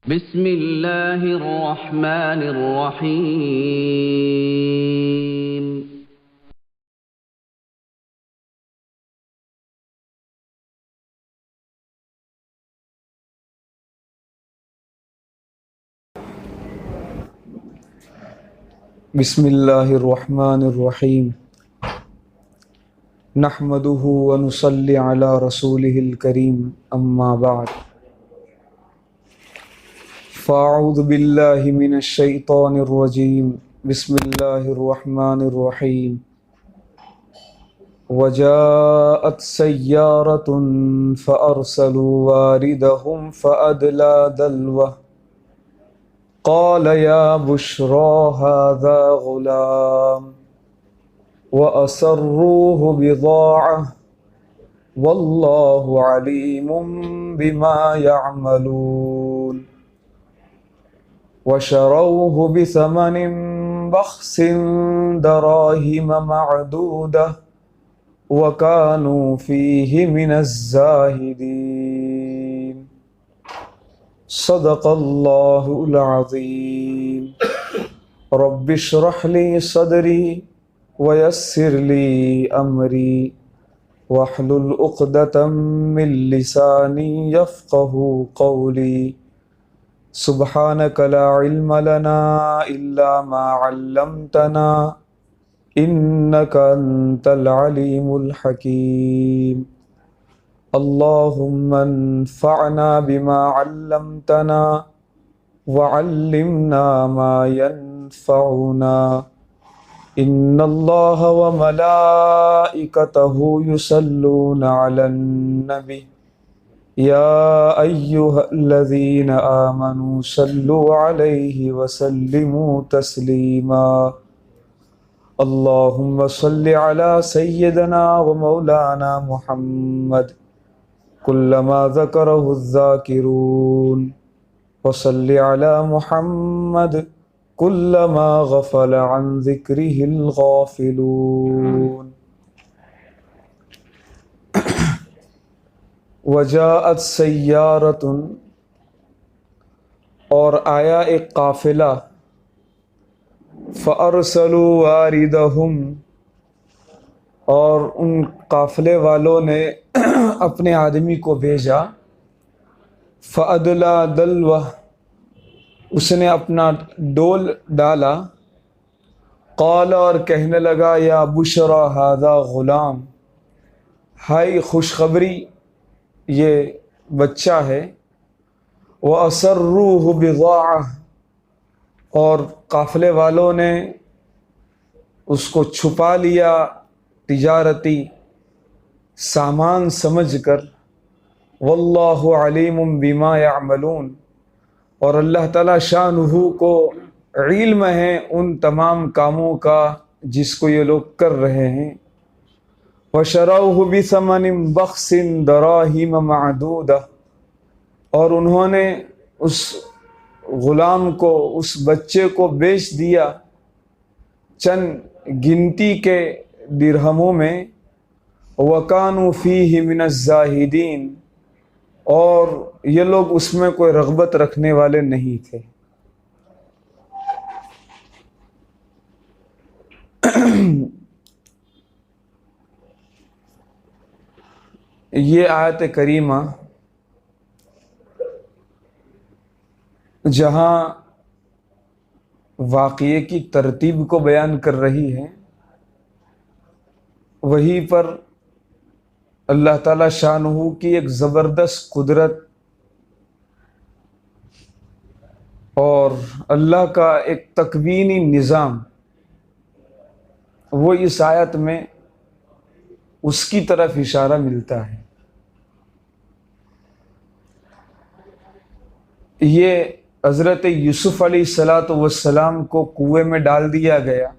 بسم اللہ الرحمن الرحیم۔ بسم اللہ الرحمن الرحیم نحمده ونصلی علی رسولہ الکریم اما بعد فاعوذ باللہ من الشیطان الرجیم بسم اللہ الرحمن الرحیم وجاءت سیارة فأرسلوا واردهم فأدلى دلوه قال یا بشرى هذا غلام وأسروه بضاعة والله عليم بما يعملون وشروه بثمن بخس دراهم معدودة وكانوا فيه من الزاهدين صدق الله العظيم رب اشرح لي صدري ويسر لي أمري واحلل عقدة من لساني يفقه قولي سبحانك لا علم لنا إلا ما علمتنا إنك أنت العليم الحكيم اللهم انفعنا بما علمتنا وعلمنا ما ينفعنا ان اللہ وملائکتہ یصلون علی النبی یا ایہا الذین آمنوا صلوا علیہ وسلموا تسلیما اللہم صل علی سیدنا ومولانا محمد کلما ذکرہ الذاکرون وصل علی محمد کلما غفل عن ذکرہ الغافلون وجاءت سیارۃ، اور آیا ایک قافلہ، فارسلوا واردہم، اور ان قافلے والوں نے اپنے آدمی کو بھیجا، فادلی دلوہ، اس نے اپنا ڈول ڈالا، قال، اور کہنے لگا، یا بشرا ھذا غلام، ہائے خوشخبری یہ بچہ ہے، وَأَسَرُّوهُ بِضَاعَةً، اور قافلے والوں نے اس کو چھپا لیا تجارتی سامان سمجھ کر، واللہ علیم بما یعملون، اور اللہ تعالیٰ شانہ کو علم ہے ان تمام کاموں کا جس کو یہ لوگ کر رہے ہیں۔ وَشَرَوْهُ بِثَمَنٍ بَخْسٍ دَرَاهِمَ مَعْدُودَةٍ، اور انہوں نے اس غلام کو، اس بچے کو بیچ دیا چند گنتی کے درہموں میں، وَكَانُوا فِيهِ مِنَ الزَّاهِدِينَ، اور یہ لوگ اس میں کوئی رغبت رکھنے والے نہیں تھے۔ یہ آیت کریمہ جہاں واقعے کی ترتیب کو بیان کر رہی ہے، وہیں پر اللہ تعالیٰ شانہ کی ایک زبردست قدرت اور اللہ کا ایک تکوینی نظام، وہ اس آیت میں اس کی طرف اشارہ ملتا ہے۔ یہ حضرت یوسف علیہ السلام کو کنویں میں ڈال دیا گیا،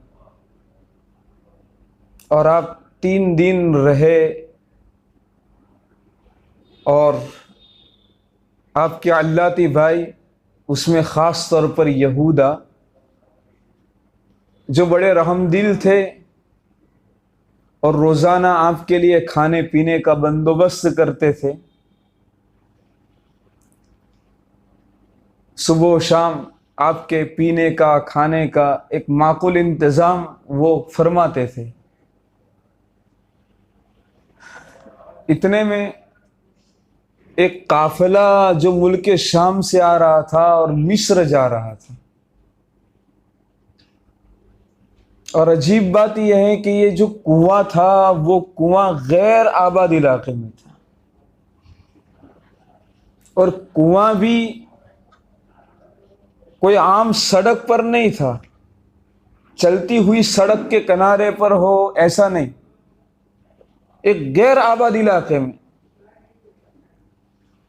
اور آپ 3 دن رہے، اور آپ کے علاتی بھائی، اس میں خاص طور پر یہودا، جو بڑے رحم دل تھے اور روزانہ آپ کے لیے کھانے پینے کا بندوبست کرتے تھے، صبح و شام آپ کے پینے کا کھانے کا ایک معقول انتظام وہ فرماتے تھے۔ اتنے میں ایک قافلہ جو ملک شام سے آ رہا تھا اور مصر جا رہا تھا، اور عجیب بات یہ ہے کہ یہ جو کنواں تھا وہ کنواں غیر آباد علاقے میں تھا، اور کنواں بھی کوئی عام سڑک پر نہیں تھا، چلتی ہوئی سڑک کے کنارے پر ہو ایسا نہیں، ایک غیر آباد علاقے میں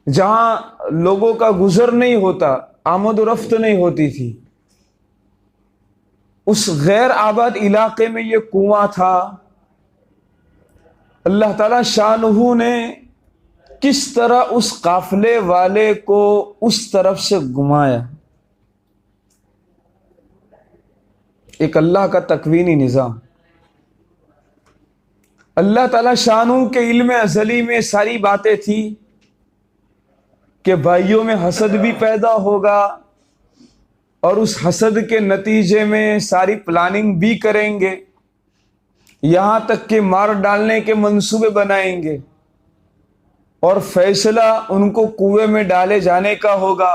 جہاں لوگوں کا گزر نہیں ہوتا، آمد و رفت نہیں ہوتی تھی، اس غیر آباد علاقے میں یہ کنواں تھا۔ اللہ تعالی شانہ نے کس طرح اس قافلے والے کو اس طرف سے گھمایا، ایک اللہ کا تکوینی نظام۔ اللہ تعالی شانہ کے علم ازلی میں ساری باتیں تھی کہ بھائیوں میں حسد بھی پیدا ہوگا، اور اس حسد کے نتیجے میں ساری پلاننگ بھی کریں گے، یہاں تک کہ مار ڈالنے کے منصوبے بنائیں گے، اور فیصلہ ان کو کنویں میں ڈالے جانے کا ہوگا،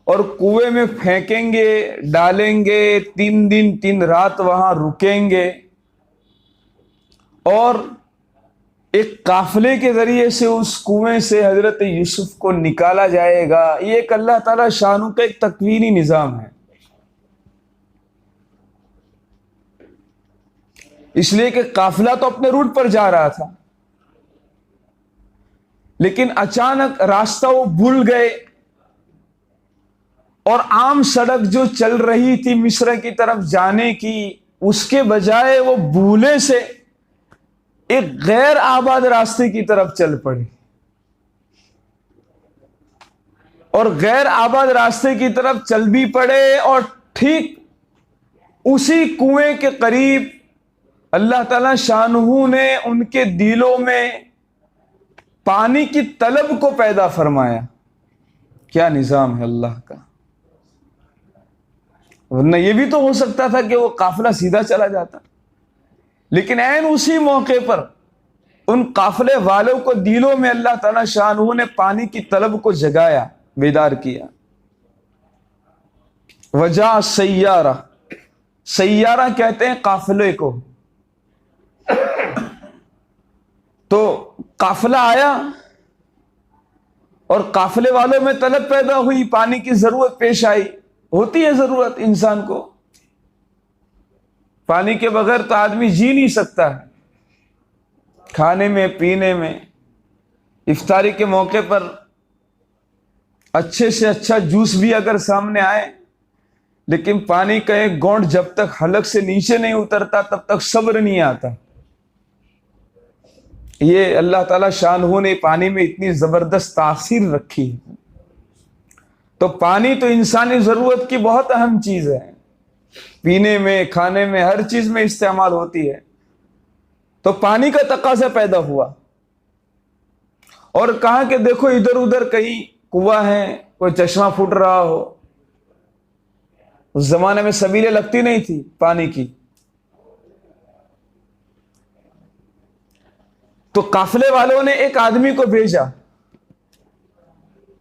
اور کنویں میں پھینکیں گے، ڈالیں گے، 3 دن 3 رات وہاں رکیں گے، اور ایک قافلے کے ذریعے سے اس کنویں سے حضرت یوسف کو نکالا جائے گا۔ یہ ایک اللہ تعالی شانہ کا ایک تکوینی نظام ہے، اس لیے کہ قافلہ تو اپنے روٹ پر جا رہا تھا، لیکن اچانک راستہ وہ بھول گئے، اور عام سڑک جو چل رہی تھی مصر کی طرف جانے کی، اس کے بجائے وہ بھولے سے ایک غیر آباد راستے کی طرف چل پڑے، اور غیر آباد راستے کی طرف چل بھی پڑے، اور ٹھیک اسی کنویں کے قریب اللہ تعالی شانہ نے ان کے دلوں میں پانی کی طلب کو پیدا فرمایا۔ کیا نظام ہے اللہ کا! ورنہ یہ بھی تو ہو سکتا تھا کہ وہ قافلہ سیدھا چلا جاتا، لیکن عین اسی موقع پر ان قافلے والوں کو دلوں میں اللہ تعالی شانہ نے پانی کی طلب کو جگایا، بیدار کیا۔ وجاء سیارہ، سیارہ کہتے ہیں قافلے کو۔ تو قافلہ آیا اور قافلے والوں میں طلب پیدا ہوئی، پانی کی ضرورت پیش آئی، ہوتی ہے ضرورت انسان کو، پانی کے بغیر تو آدمی جی نہیں سکتا ہے، کھانے میں، پینے میں۔ افطاری کے موقع پر اچھے سے اچھا جوس بھی اگر سامنے آئے، لیکن پانی کا ایک گھونٹ جب تک حلق سے نیچے نہیں اترتا تب تک صبر نہیں آتا۔ یہ اللہ تعالی شانہ نے پانی میں اتنی زبردست تاثیر رکھی ہے۔ تو پانی تو انسانی ضرورت کی بہت اہم چیز ہے، پینے میں، کھانے میں، ہر چیز میں استعمال ہوتی ہے۔ تو پانی کا تقاضا پیدا ہوا، اور کہا کہ دیکھو ادھر ادھر کہیں کنواں ہے، کوئی چشمہ پھوٹ رہا ہو۔ اس زمانے میں سبیلیں لگتی نہیں تھی پانی کی۔ تو قافلے والوں نے ایک آدمی کو بھیجا،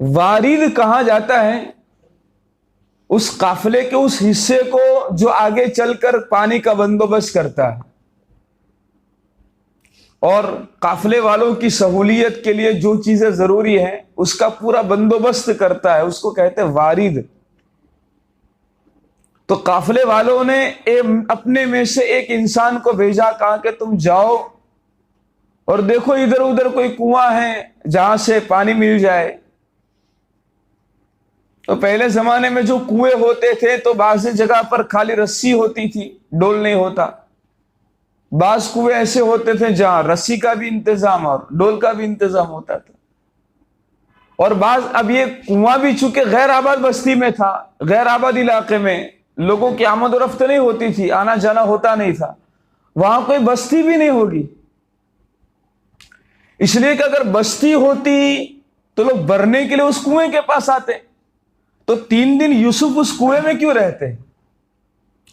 وارد کہا جاتا ہے اس قافلے کے اس حصے کو جو آگے چل کر پانی کا بندوبست کرتا ہے، اور قافلے والوں کی سہولیت کے لیے جو چیزیں ضروری ہیں اس کا پورا بندوبست کرتا ہے، اس کو کہتے ہیں وارد۔ تو قافلے والوں نے اپنے میں سے ایک انسان کو بھیجا، کہا کہ تم جاؤ اور دیکھو ادھر ادھر کوئی کنواں ہے جہاں سے پانی مل جائے۔ تو پہلے زمانے میں جو کنویں ہوتے تھے تو بعض جگہ پر خالی رسی ہوتی تھی، ڈول نہیں ہوتا۔ بعض کنویں ایسے ہوتے تھے جہاں رسی کا بھی انتظام اور ڈول کا بھی انتظام ہوتا تھا، اور بعض، اب یہ کنواں بھی چونکہ غیر آباد بستی میں تھا، غیر آباد علاقے میں لوگوں کی آمد و رفت نہیں ہوتی تھی، آنا جانا ہوتا نہیں تھا، وہاں کوئی بستی بھی نہیں ہوگی، اس لیے کہ اگر بستی ہوتی تو لوگ بھرنے کے لیے اس کنویں کے پاس آتے، تو 3 دن یوسف اس کنویں میں کیوں رہتے ہیں؟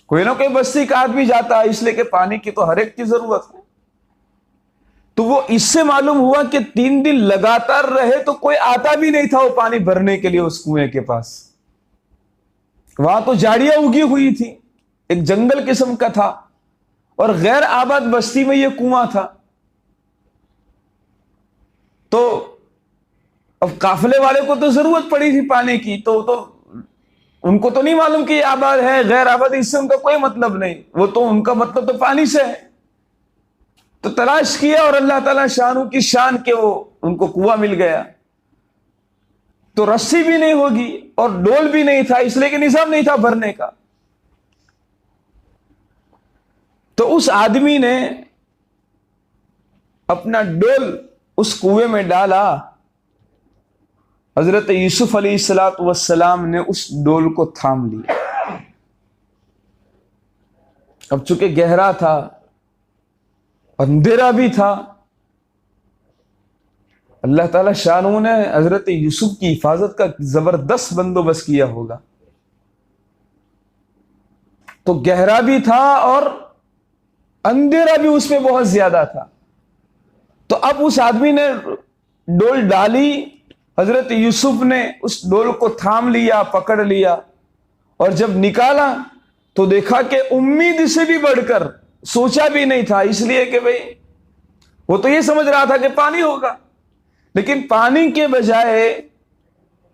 کوئی نہ کوئی بستی کا آدمی جاتا ہے، اس لیے کہ پانی کی تو ہر ایک کی ضرورت ہے. تو وہ اس سے معلوم ہوا کہ 3 دن لگاتار رہے تو کوئی آتا بھی نہیں تھا وہ پانی بھرنے کے لیے اس کنویں کے پاس. وہاں تو جھاڑیاں اگی ہوئی تھی، ایک جنگل قسم کا تھا، اور غیر آباد بستی میں یہ کنواں تھا. تو اب قافلے والے کو تو ضرورت پڑی تھی پانی کی، تو ان کو تو نہیں معلوم کہ یہ آباد ہے غیر آباد، اس سے ان کا کوئی مطلب نہیں، وہ تو ان کا مطلب تو پانی سے ہے. تو تلاش کیا اور اللہ تعالیٰ شانوں کی شان کے وہ ان کو کنواں مل گیا. تو رسی بھی نہیں ہوگی اور ڈول بھی نہیں تھا، اس لیے کہ نظام نہیں تھا بھرنے کا. تو اس آدمی نے اپنا ڈول اس کنویں میں ڈالا. حضرت یوسف علیہ السلام نے اس ڈول کو تھام لیا. اب چونکہ گہرا تھا، اندھیرا بھی تھا، اللہ تعالی شانوں نے حضرت یوسف کی حفاظت کا زبردست بندوبست کیا ہوگا. تو گہرا بھی تھا اور اندھیرا بھی اس میں بہت زیادہ تھا. تو اب اس آدمی نے ڈول ڈالی، حضرت یوسف نے اس ڈول کو تھام لیا، پکڑ لیا، اور جب نکالا تو دیکھا کہ امید سے بھی بڑھ کر سوچا بھی نہیں تھا، اس لیے کہ بھئی وہ تو یہ سمجھ رہا تھا کہ پانی ہوگا، لیکن پانی کے بجائے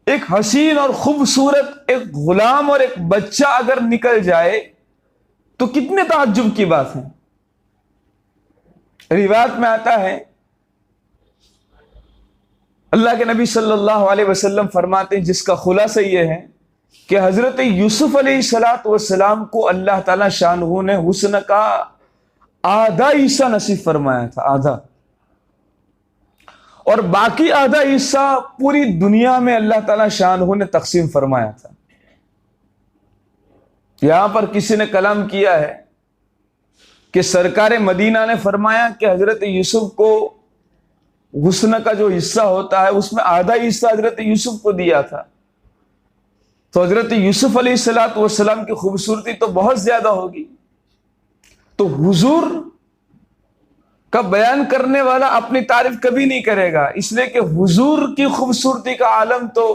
ایک حسین اور خوبصورت ایک غلام اور ایک بچہ اگر نکل جائے تو کتنے تعجب کی بات ہے. روایت میں آتا ہے، اللہ کے نبی صلی اللہ علیہ وسلم فرماتے ہیں، جس کا خلاصہ یہ ہے کہ حضرت یوسف علیہ السلام کو اللہ تعالی شانہ نے حسن کا آدھا حصہ نصیب فرمایا تھا، آدھا، اور باقی آدھا حصہ پوری دنیا میں اللہ تعالی شانہ نے تقسیم فرمایا تھا. یہاں پر کسی نے کلام کیا ہے کہ سرکار مدینہ نے فرمایا کہ حضرت یوسف کو حسن کا جو حصہ ہوتا ہے اس میں آدھا حصہ حضرت یوسف کو دیا تھا. تو حضرت یوسف علیہ السلام کی خوبصورتی تو بہت زیادہ ہوگی. تو حضور کا بیان کرنے والا اپنی تعریف کبھی نہیں کرے گا، اس لیے کہ حضور کی خوبصورتی کا عالم تو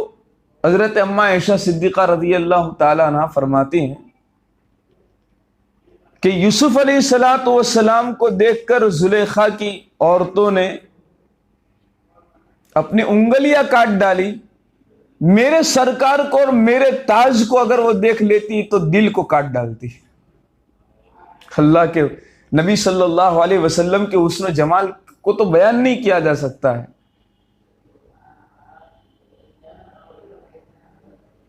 حضرت اماں عائشہ صدیقہ رضی اللہ تعالی عنہا فرماتی ہیں کہ یوسف علیہ السلام کو دیکھ کر زلیخا کی عورتوں نے اپنی انگلیاں کاٹ ڈالی. میرے سرکار کو اور میرے تاج کو اگر وہ دیکھ لیتی تو دل کو کاٹ ڈالتی. اللہ کے نبی صلی اللہ علیہ وسلم کے حسن و جمال کو تو بیان نہیں کیا جا سکتا ہے.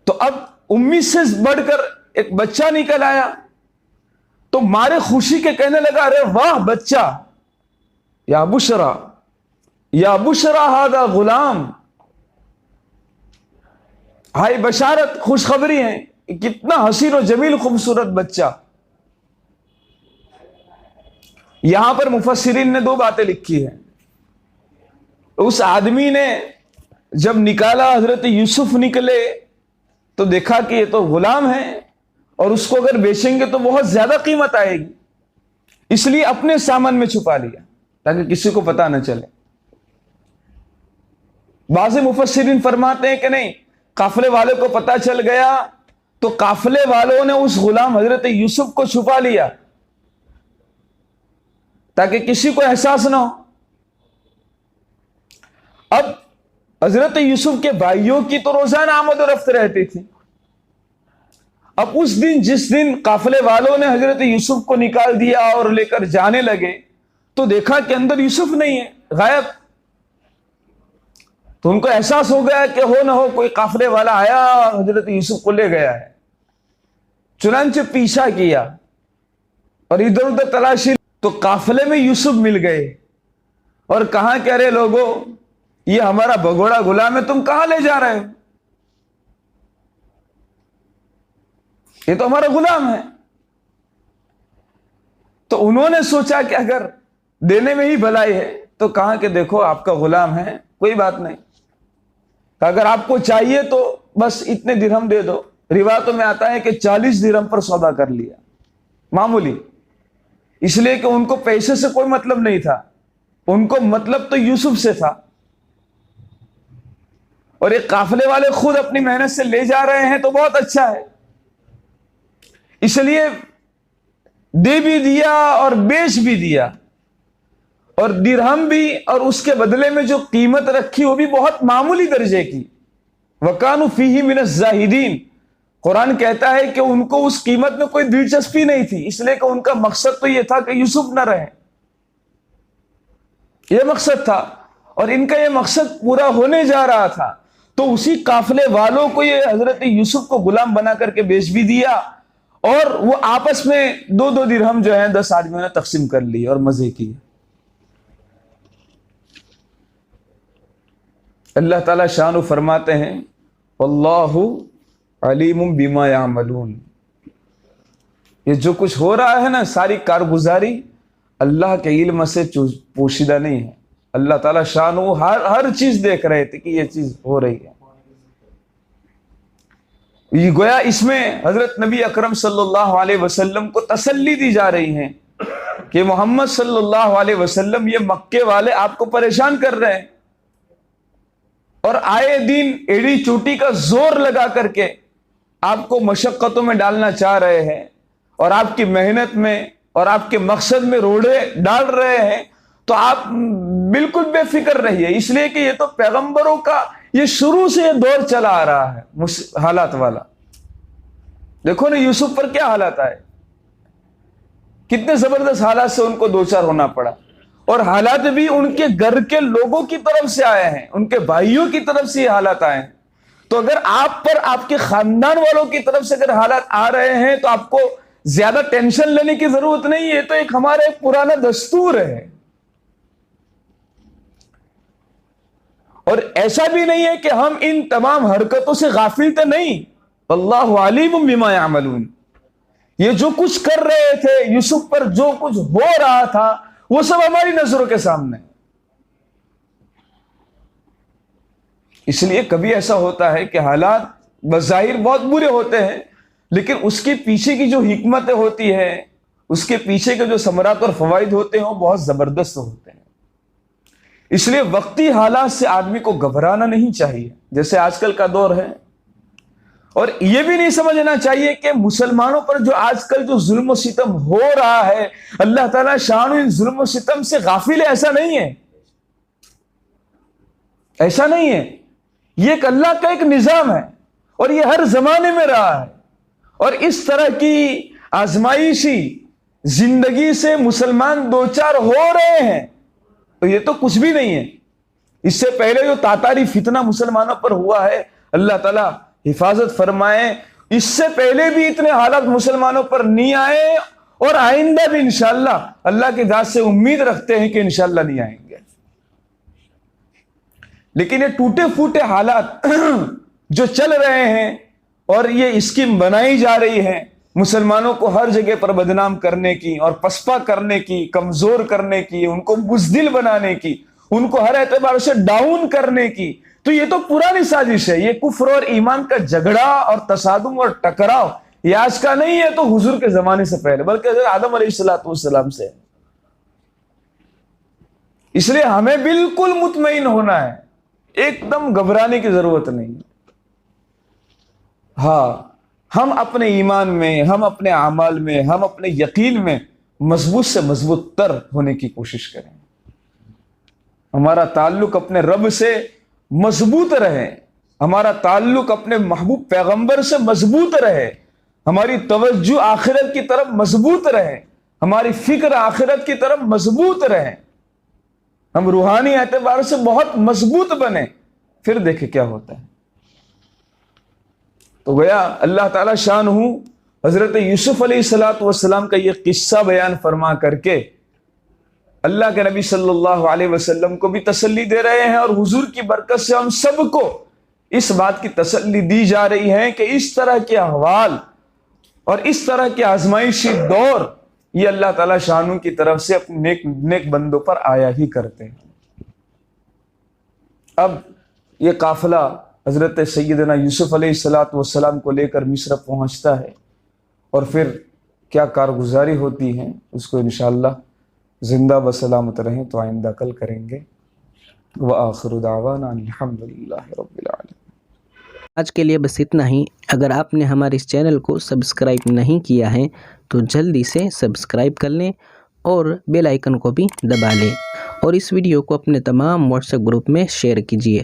تو اب امید سے بڑھ کر ایک بچہ نکل آیا تو مارے خوشی کے کہنے لگا، ارے واہ بچہ، یا بشرا یا بشرا ھذا غلام، ہائے بشارت، خوشخبری ہے، کتنا حسین و جمیل خوبصورت بچہ. یہاں پر مفسرین نے 2 باتیں لکھی ہیں. اس آدمی نے جب نکالا، حضرت یوسف نکلے تو دیکھا کہ یہ تو غلام ہے اور اس کو اگر بیچیں گے تو بہت زیادہ قیمت آئے گی، اس لیے اپنے سامان میں چھپا لیا تاکہ کسی کو پتہ نہ چلے. بعض مفسرین فرماتے ہیں کہ نہیں، قافلے والے کو پتہ چل گیا تو قافلے والوں نے اس غلام حضرت یوسف کو چھپا لیا تاکہ کسی کو احساس نہ ہو. اب حضرت یوسف کے بھائیوں کی تو روزانہ آمد و رفت رہتی تھی. اب اس دن جس دن قافلے والوں نے حضرت یوسف کو نکال دیا اور لے کر جانے لگے تو دیکھا کہ اندر یوسف نہیں ہے، غائب. تو ان کو احساس ہو گیا کہ ہو نہ ہو کوئی قافلے والا آیا حضرت یوسف کو لے گیا ہے. چنانچہ پیچھا کیا اور ادھر ادھر تلاشی تو قافلے میں یوسف مل گئے اور کہا کہ ارے لوگوں، یہ ہمارا بگوڑا غلام ہے، تم کہاں لے جا رہے ہو؟ یہ تو ہمارا غلام ہے. تو انہوں نے سوچا کہ اگر دینے میں ہی بھلائی ہے تو کہا کہ دیکھو آپ کا غلام ہے، کوئی بات نہیں، اگر آپ کو چاہیے تو بس اتنے درہم دے دو. روایتوں میں آتا ہے کہ 40 درہم پر سودا کر لیا, معمولی, اس لیے کہ ان کو پیسے سے کوئی مطلب نہیں تھا, ان کو مطلب تو یوسف سے تھا. اور یہ قافلے والے خود اپنی محنت سے لے جا رہے ہیں تو بہت اچھا ہے, اس لیے دے بھی دیا اور بیچ بھی دیا, اور درہم بھی, اور اس کے بدلے میں جو قیمت رکھی وہ بھی بہت معمولی درجے کی. وَكَانُوا فِيهِ مِنَ الزَّاهِدِينَ, قرآن کہتا ہے کہ ان کو اس قیمت میں کوئی دلچسپی نہیں تھی, اس لیے کہ ان کا مقصد تو یہ تھا کہ یوسف نہ رہے, یہ مقصد تھا, اور ان کا یہ مقصد پورا ہونے جا رہا تھا. تو اسی قافلے والوں کو یہ حضرت یوسف کو غلام بنا کر کے بیچ بھی دیا, اور وہ آپس میں 2 درہم جو ہیں 10 آدمیوں نے تقسیم کر لی اور مزے کی. اللہ تعالیٰ شان فرماتے ہیں واللہ علیم بما یعملون, یہ جو کچھ ہو رہا ہے نا, ساری کارگزاری اللہ کے علم سے پوشیدہ نہیں ہے. اللہ تعالیٰ شان ہر چیز دیکھ رہے تھے کہ یہ چیز ہو رہی ہے. یہ گویا اس میں حضرت نبی اکرم صلی اللہ علیہ وسلم کو تسلی دی جا رہی ہے کہ محمد صلی اللہ علیہ وسلم, یہ مکے والے آپ کو پریشان کر رہے ہیں, اور آئے دن ایڑی چوٹی کا زور لگا کر کے آپ کو مشقتوں میں ڈالنا چاہ رہے ہیں, اور آپ کی محنت میں اور آپ کے مقصد میں روڑے ڈال رہے ہیں. تو آپ بالکل بے فکر رہیے, اس لیے کہ یہ تو پیغمبروں کا یہ شروع سے یہ دور چلا آ رہا ہے حالات والا. دیکھو نا یوسف پر کیا حالات آئے, کتنے زبردست حالات سے ان کو دوچار ہونا پڑا, اور حالات بھی ان کے گھر کے لوگوں کی طرف سے آئے ہیں, ان کے بھائیوں کی طرف سے یہ حالات آئے ہیں. تو اگر آپ پر آپ کے خاندان والوں کی طرف سے اگر حالات آ رہے ہیں تو آپ کو زیادہ ٹینشن لینے کی ضرورت نہیں ہے, تو ایک ہمارا ایک پرانا دستور ہے. اور ایسا بھی نہیں ہے کہ ہم ان تمام حرکتوں سے غافل تھے, نہیں. اللہ علیم بما یعملون, یہ جو کچھ کر رہے تھے, یوسف پر جو کچھ ہو رہا تھا, وہ سب ہماری نظروں کے سامنے. اس لیے کبھی ایسا ہوتا ہے کہ حالات بظاہر بہت برے ہوتے ہیں, لیکن اس کے پیچھے کی جو حکمتیں ہوتی ہے, اس کے پیچھے کے جو ثمرات اور فوائد ہوتے ہیں, وہ بہت زبردست ہوتے ہیں. اس لیے وقتی حالات سے آدمی کو گھبرانا نہیں چاہیے, جیسے آج کل کا دور ہے. اور یہ بھی نہیں سمجھنا چاہیے کہ مسلمانوں پر جو آج کل جو ظلم و ستم ہو رہا ہے, اللہ تعالیٰ شان ان ظلم و ستم سے غافل ہے, ایسا نہیں ہے, ایسا نہیں ہے. یہ ایک اللہ کا ایک نظام ہے, اور یہ ہر زمانے میں رہا ہے. اور اس طرح کی آزمائشی زندگی سے مسلمان دوچار ہو رہے ہیں, تو یہ تو کچھ بھی نہیں ہے. اس سے پہلے جو تاتاری فتنہ مسلمانوں پر ہوا ہے, اللہ تعالیٰ حفاظت فرمائے, اس سے پہلے بھی اتنے حالات مسلمانوں پر نہیں آئے, اور آئندہ بھی انشاءاللہ اللہ کی ذات سے امید رکھتے ہیں کہ انشاءاللہ نہیں آئیں گے. لیکن یہ ٹوٹے پھوٹے حالات جو چل رہے ہیں, اور یہ اسکیم بنائی جا رہی ہے مسلمانوں کو ہر جگہ پر بدنام کرنے کی, اور پسپا کرنے کی, کمزور کرنے کی, ان کو بزدل بنانے کی, ان کو ہر اعتبار سے ڈاؤن کرنے کی, تو یہ تو پرانی سازش ہے. یہ کفر اور ایمان کا جھگڑا اور تصادم اور ٹکراؤ یہ آج کا نہیں ہے, تو حضور کے زمانے سے پہلے, بلکہ حضرت آدم علیہ السلام سے. اس لیے ہمیں بالکل مطمئن ہونا ہے, ایک دم گھبرانے کی ضرورت نہیں. ہاں, ہم اپنے ایمان میں, ہم اپنے اعمال میں, ہم اپنے یقین میں مضبوط سے مضبوط تر ہونے کی کوشش کریں. ہمارا تعلق اپنے رب سے مضبوط رہے, ہمارا تعلق اپنے محبوب پیغمبر سے مضبوط رہے, ہماری توجہ آخرت کی طرف مضبوط رہے, ہماری فکر آخرت کی طرف مضبوط رہے, ہم روحانی اعتبار سے بہت مضبوط بنے, پھر دیکھیں کیا ہوتا ہے. تو گویا اللہ تعالیٰ شان ہوں حضرت یوسف علیہ السلام کا یہ قصہ بیان فرما کر کے اللہ کے نبی صلی اللہ علیہ وسلم کو بھی تسلی دے رہے ہیں, اور حضور کی برکت سے ہم سب کو اس بات کی تسلی دی جا رہی ہے کہ اس طرح کے احوال اور اس طرح کے آزمائشی دور یہ اللہ تعالیٰ شانوں کی طرف سے اپنے نیک بندوں پر آیا ہی کرتے ہیں. اب یہ قافلہ حضرت سیدنا یوسف علیہ السلام کو لے کر مصر پہنچتا ہے، اور پھر کیا کارگزاری ہوتی ہے اس کو انشاءاللہ زندہ بسلامت رہیں تو آئندہ کل کریں گے۔ وآخر دعوانا الحمدللہ رب العالمین۔ آج کے لیے بس اتنا ہی۔ اگر آپ نے ہمارے اس چینل کو سبسکرائب نہیں کیا ہے تو جلدی سے سبسکرائب کر لیں اور بیل آئیکن کو بھی دبا لیں، اور اس ویڈیو کو اپنے تمام واٹس ایپ گروپ میں شیئر کیجیے۔